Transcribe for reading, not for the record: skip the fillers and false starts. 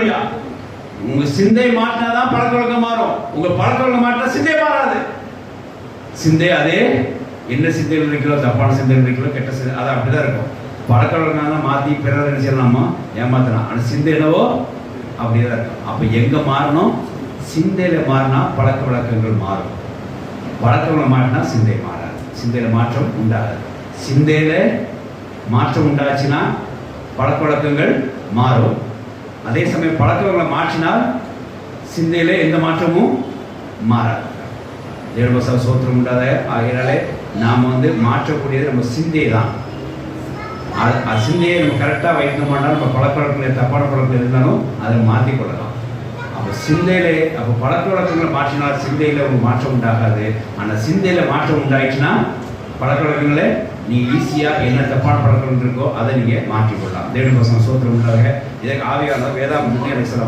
ஹalleluya. உங்க சிந்தை மாற்றினாதான் பழக்க வழக்கம் மாறும். உங்க பழக்க வழக்கம் மாற்றினா சிந்தை மாறாது. சிந்தை அதே என்ன சிந்தைகள் இருக்கிறோ, தப்பான சிந்தைகள் இருக்கிறோ, கெட்ட சிந்தை அது அப்படிதான் இருக்கும். பழக்க வழக்கம் தான் மாற்றி பிறர் என்ன செய்யலாமா ஏமாத்தலாம். ஆனால் சிந்தை என்னவோ அப்படிதான் இருக்கும். அப்போ எங்கே மாறணும்? சிந்தையில மாறினா பழக்க வழக்கங்கள் மாறும். பழக்கங்களை மாற்றினா சிந்தை மாறாது. சிந்தையில மாற்றம் உண்டாகாது. சிந்தையில மாற்றம் உண்டாச்சுன்னா பழக்க வழக்கங்கள் மாறும். அதே சமயம் பழக்கங்களை மாற்றினால் சிந்தையில எந்த மாற்றமும் மாறாது. தேவபசவ சோத்திரம் உண்டாத ஆகையினாலே நாம் மாற்றக்கூடியது நம்ம சிந்தை தான். சிந்தையை நம்ம கரெக்டாக வைக்கணுமானால் நம்ம பழக்க வழக்கங்கள் தப்பான பழக்கம் இருந்தாலும் அதை மாற்றிக்கொள்ளலாம். அப்போ சிந்தையிலே அப்போ பழக்க வழக்கங்களை மாற்றினால் சிந்தையில் ஒரு மாற்றம் உண்டாகாது. ஆனால் சிந்தையில் மாற்றம் உண்டாயிடுச்சுன்னா பழக்க வழக்கங்களை நீங்கள் ஈஸியாக என்ன தப்பான பழக்கம் இருக்கோ அதை நீங்கள் மாற்றிக்கொள்ளலாம். தேவனுடைய சோத்திரம் உண்டாக இதற்கு ஆவியானவர் வேதாகமத்தை எனக்கு சொல்ல